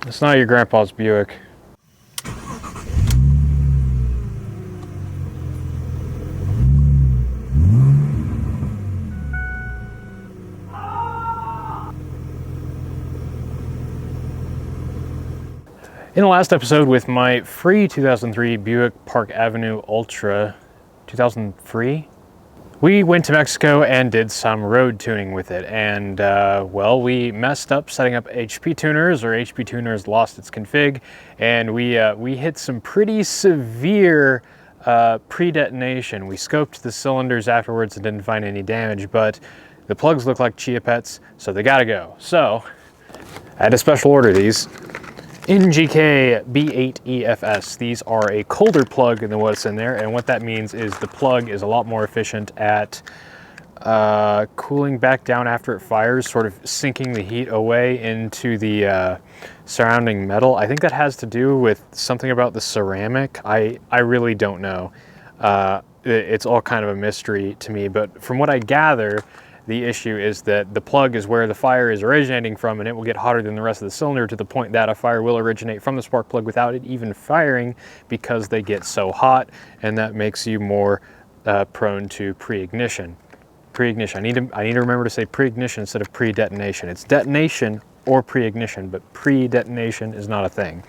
It's not your grandpa's Buick. In the last episode with my free 2003 Buick Park Avenue Ultra, 2003, we went to Mexico and did some road tuning with it. And well, we messed up setting up HP tuners, or HP tuners lost its config, and we hit some pretty severe pre-detonation. We scoped the cylinders afterwards and didn't find any damage, but the plugs look like Chia Pets, so they gotta go. So I had to special order these. NGK B8EFS. These are a colder plug than what's in there, and what that means is the plug is a lot more efficient at cooling back down after it fires, sort of sinking the heat away into the surrounding metal. I think that has to do with something about the ceramic. I really don't know. It's all kind of a mystery to me, but from what I gather, the issue is that the plug is where the fire is originating from, and it will get hotter than the rest of the cylinder to the point that a fire will originate from the spark plug without it even firing, because they get so hot, and that makes you more prone to pre-ignition. Pre-ignition. I need to remember to say pre-ignition instead of pre-detonation. It's detonation or pre-ignition, but pre-detonation is not a thing.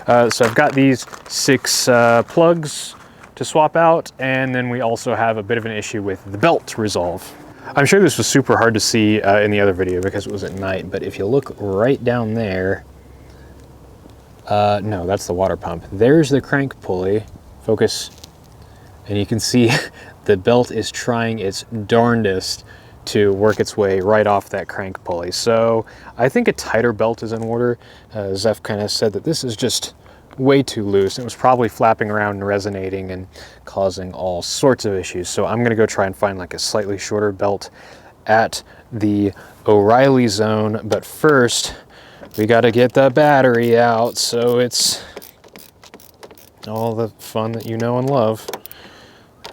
So I've got these 6 plugs to swap out, and then we also have a bit of an issue with the belt resolve. I'm sure this was super hard to see in the other video because it was at night, but if you look right down there, no, that's the water pump. There's the crank pulley. Focus. And you can see the belt is trying its darndest to work its way right off that crank pulley. So I think a tighter belt is in order. Zeph kind of said that this is just way too loose. It was probably flapping around and resonating and causing all sorts of issues. So I'm gonna go try and find like a slightly shorter belt at the O'Reilly zone. But first, we gotta get the battery out. So it's all the fun that you know and love.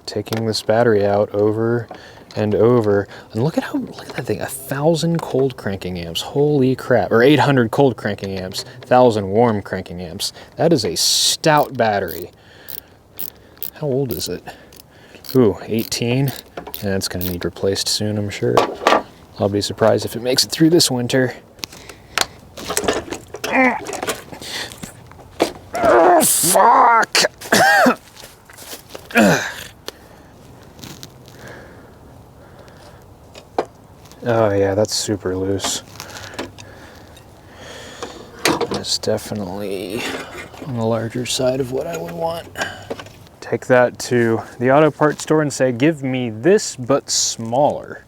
Taking this battery out over and over. And look at that thing, 1,000 cold cranking amps. Holy crap. Or 800 cold cranking amps, 1,000 warm cranking amps. That is a stout battery. How old is it? Ooh, 18. Yeah, it's gonna need replaced soon, I'm sure. I'll be surprised if it makes it through this winter. Oh, fuck! Oh yeah, that's super loose. That's definitely on the larger side of what I would want. Take that to the auto parts store and say, give me this, but smaller.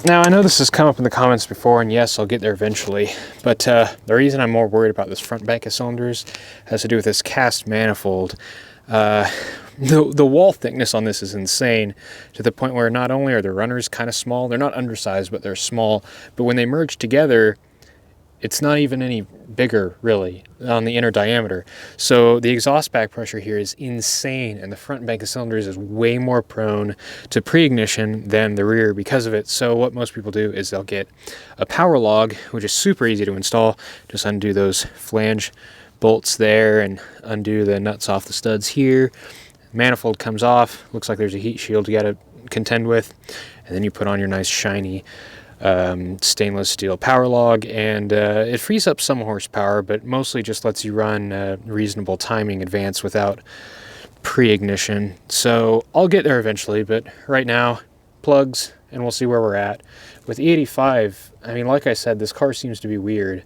Now, I know this has come up in the comments before, and yes, I'll get there eventually, but the reason I'm more worried about this front bank of cylinders has to do with this cast manifold. The wall thickness on this is insane, to the point where not only are the runners kind of small, they're not undersized, but they're small, but when they merge together, it's not even any bigger, really, on the inner diameter. So the exhaust back pressure here is insane, and the front bank of cylinders is way more prone to pre-ignition than the rear because of it. So what most people do is they'll get a power log, which is super easy to install. Just undo those flange bolts there and undo the nuts off the studs here. Manifold comes off, looks like there's a heat shield you got to contend with, and then you put on your nice shiny stainless steel power log, and it frees up some horsepower, but mostly just lets you run reasonable timing advance without pre-ignition. So I'll get there eventually, but right now, plugs, and we'll see where we're at. With E85, I mean, like I said, this car seems to be weird,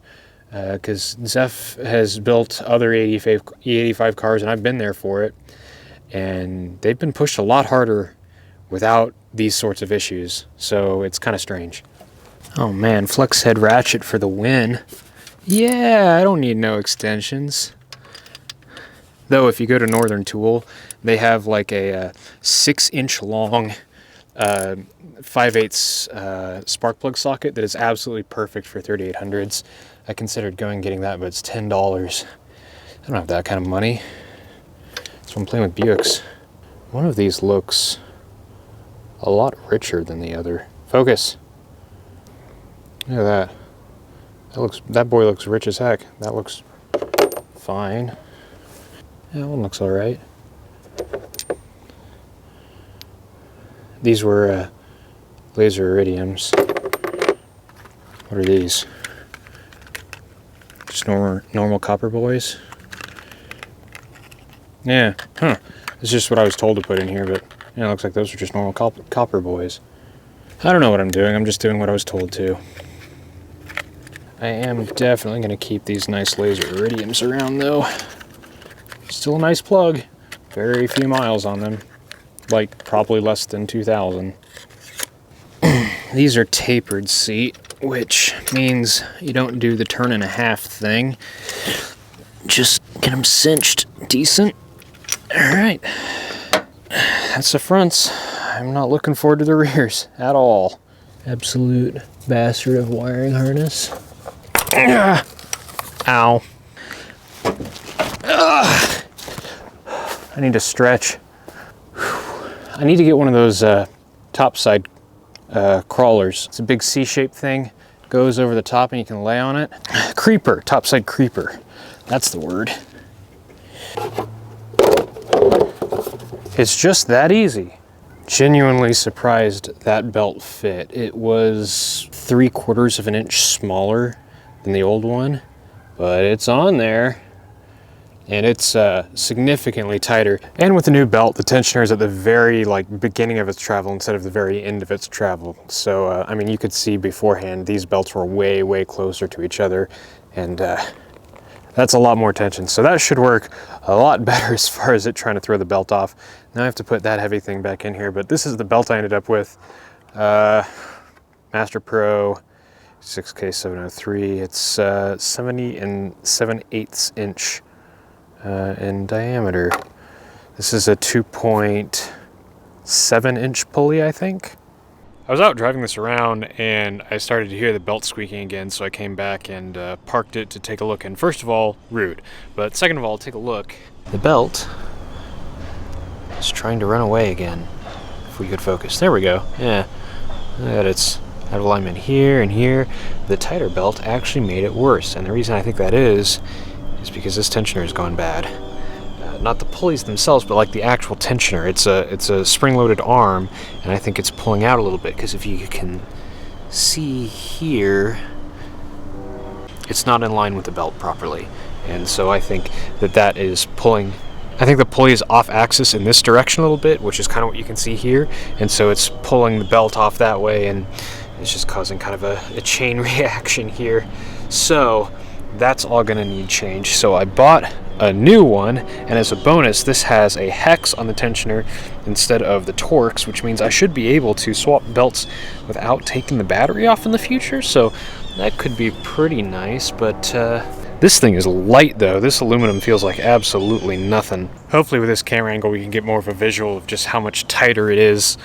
because Zeph has built other E85 cars, and I've been there for it, and they've been pushed a lot harder without these sorts of issues, so it's kind of strange. Oh man, flex head ratchet for the win. Yeah, I don't need no extensions. Though if you go to Northern Tool, they have like a 6-inch long 5/8 spark plug socket that is absolutely perfect for 3800s. I considered going and getting that, but it's $10. I don't have that kind of money. So I'm playing with Buicks. One of these looks a lot richer than the other. Focus. Look at that. That boy looks rich as heck. That looks fine. Yeah, that one looks alright. These were laser iridiums. What are these? Just normal copper boys? Yeah, huh. It's just what I was told to put in here, but yeah, it looks like those are just normal copper boys. I don't know what I'm doing, I'm just doing what I was told to. I am definitely going to keep these nice laser iridiums around though. Still a nice plug. Very few miles on them. Like probably less than 2,000. These are tapered seat, which means you don't do the turn and a half thing. Just get them cinched decent. Alright. That's the fronts. I'm not looking forward to the rears at all. Absolute bastard of wiring harness. Ow. I need to stretch. I need to get one of those topside crawlers. It's a big C-shaped thing. Goes over the top and you can lay on it. Creeper, topside creeper. That's the word. It's just that easy. Genuinely surprised that belt fit. It was 3/4 of an inch smaller than the old one, but it's on there. And it's significantly tighter. And with the new belt, the tensioner is at the very beginning of its travel instead of the very end of its travel. So, I mean, you could see beforehand, these belts were way, way closer to each other. And that's a lot more tension. So that should work a lot better as far as it trying to throw the belt off. Now I have to put that heavy thing back in here, but this is the belt I ended up with. Master Pro 6K703. It's 70 7/8 inch in diameter. This is a 2.7 inch pulley, I think. I was out driving this around and I started to hear the belt squeaking again, so I came back and parked it to take a look. And first of all, rude, but second of all, take a look. The belt is trying to run away again. If we could focus. There we go. Yeah. Look at it's out of alignment here and here. The tighter belt actually made it worse, and the reason I think that is because this tensioner has gone bad. Not the pulleys themselves, but like the actual tensioner. It's a spring-loaded arm, and I think it's pulling out a little bit, because if you can see here, it's not in line with the belt properly. And so I think that is pulling. I think the pulley is off axis in this direction a little bit, which is kind of what you can see here, and so it's pulling the belt off that way, and it's just causing kind of a chain reaction here. So that's all gonna need change. So I bought a new one, and as a bonus, this has a hex on the tensioner instead of the Torx, which means I should be able to swap belts without taking the battery off in the future, so that could be pretty nice. But this thing is light though. This aluminum feels like absolutely nothing. Hopefully with this camera angle we can get more of a visual of just how much tighter it is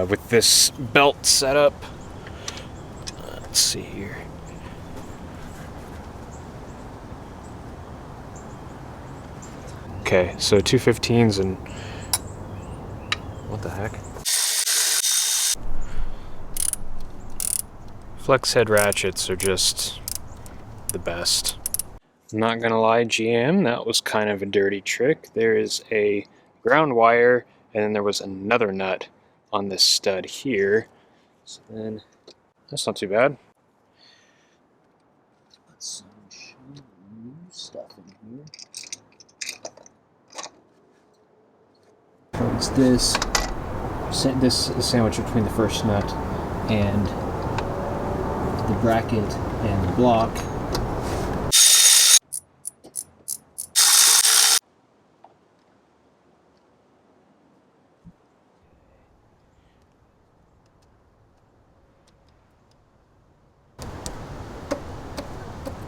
with this belt setup. Let's see here. Okay, so 215s and what the heck? Flex head ratchets are just the best. I'm not gonna lie, GM, that was kind of a dirty trick. There is a ground wire, and then there was another nut on this stud here. So then, that's not too bad. Put some new stuff in here. It's this is sandwiched between the first nut and the bracket and the block.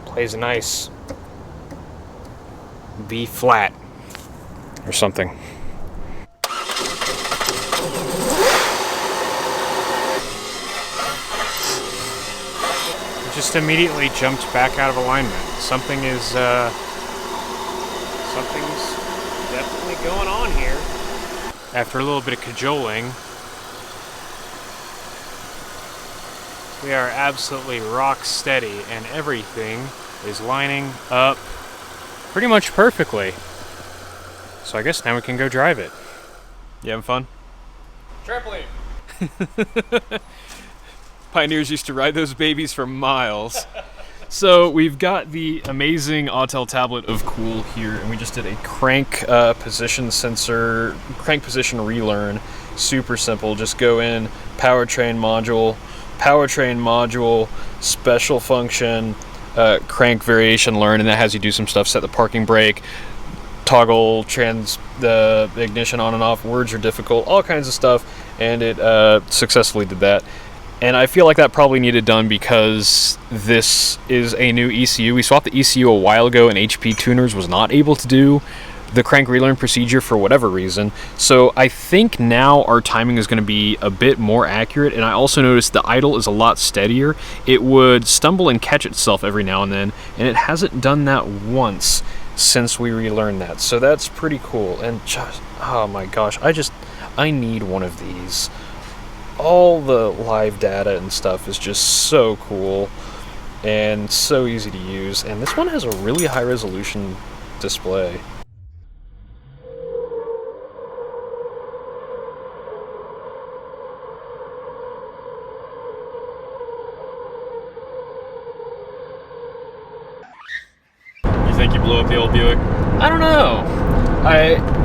Plays a nice B flat or something. Just immediately jumped back out of alignment. Something's definitely going on here. After a little bit of cajoling, We are absolutely rock steady, and everything is lining up pretty much perfectly. So I guess now we can go drive it. You having fun? Trampoline! Pioneers used to ride those babies for miles. So we've got the amazing Autel tablet of cool here, and we just did a crank position sensor, crank position relearn. Super simple. Just go in, powertrain module, special function, crank variation learn, and that has you do some stuff. Set the parking brake, toggle the ignition on and off. Words are difficult, all kinds of stuff, and it successfully did that. And I feel like that probably needed done because this is a new ECU. We swapped the ECU a while ago, and HP Tuners was not able to do the crank relearn procedure for whatever reason. So I think now our timing is going to be a bit more accurate, and I also noticed the idle is a lot steadier. It would stumble and catch itself every now and then, and it hasn't done that once since we relearned that. So that's pretty cool. And just, oh my gosh, I need one of these. All the live data and stuff is just so cool and so easy to use, and this one has a really high resolution display. You think you blew up the old Buick? I don't know.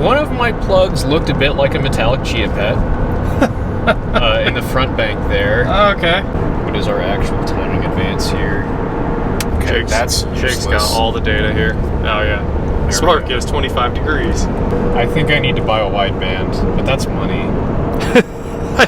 One of my plugs looked a bit like a metallic Chia Pet. In the front bank there. Oh, okay. What is our actual timing advance here? Okay, that's Jake's got useless. all the data here. Oh yeah. Spark gives 25 degrees. I think I need to buy a wideband, but that's money. I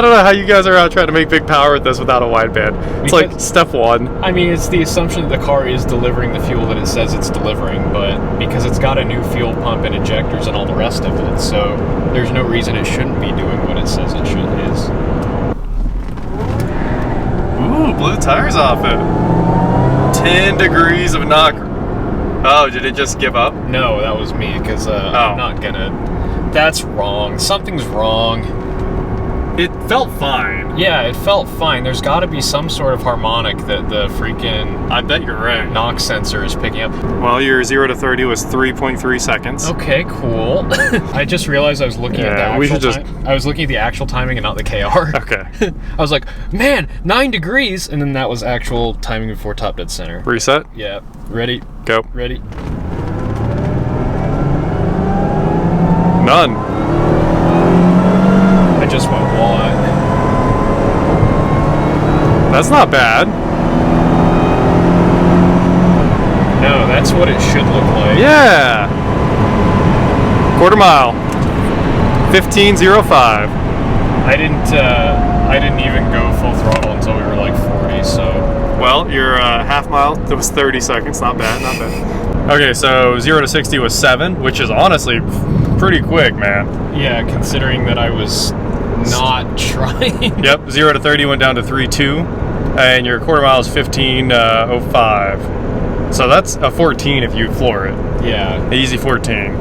don't know how you guys are out trying to make big power with this without a wideband. It's like step one. I mean, it's the assumption that the car is delivering the fuel that it says it's delivering, but because it's got a new fuel pump and injectors and all the rest of it, so there's no reason it shouldn't be doing what it says it is. Ooh, blew the tires off it. 10 degrees of knock. Oh, did it just give up? No, that was me, because I'm not gonna... That's wrong. Something's wrong. It felt fine. Yeah, it felt fine. There's got to be some sort of harmonic that the freaking... I bet you're right. knock sensor is picking up. Well, your 0 to 30 was 3.3 seconds. Okay, cool. I just realized I was looking at the actual time. I was looking at the actual timing and not the KR. Okay. I was like, man, 9 degrees, and then that was actual timing before top dead center. Reset? Yeah. Ready? Go. Ready? None. I just went what? That's not bad. No, that's what it should look like. Yeah. Quarter mile. 15:05. I didn't even go full throttle until we were like 40, so... Well, your half mile, that was 30 seconds. Not bad, not bad. Okay, so 0 to 60 was 7, which is honestly pretty quick, man. Yeah, considering that I was not trying. Yep, 0 to 30 went down to 3.2, and your quarter mile is 15:05. So that's a 14 if you floor it. Yeah. Easy 14.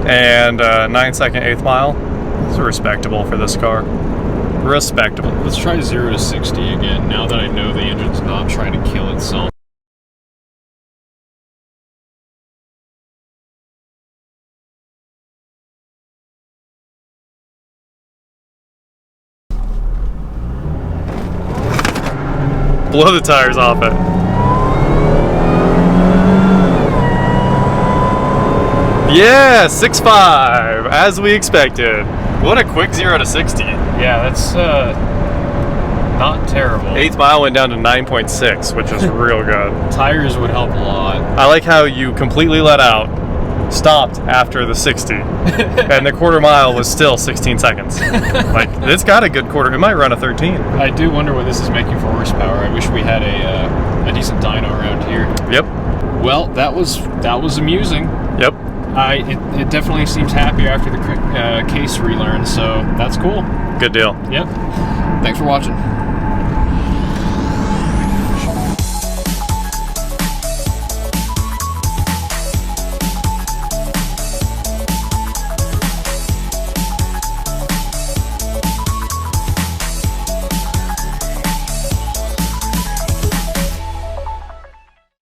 And 9-second eighth mile. It's respectable for this car. Respectable. Let's try 0 to 60 again, now that I know the engine's not trying to kill itself. Blow the tires off it. Yeah, 6.5, as we expected. What a quick 0 to 60. Yeah, that's not terrible. Eighth mile went down to 9.6, which is real good. Tires would help a lot. I like how you completely let out, stopped after the 60, and the quarter mile was still 16 seconds. Like, it's got a good quarter. It might run a 13. I do wonder what this is making for horsepower. I wish we had a decent dyno around here. Yep. Well, that was amusing. Yep. It definitely seems happier after the case relearn, so that's cool. Good deal. Yep. Thanks for watching.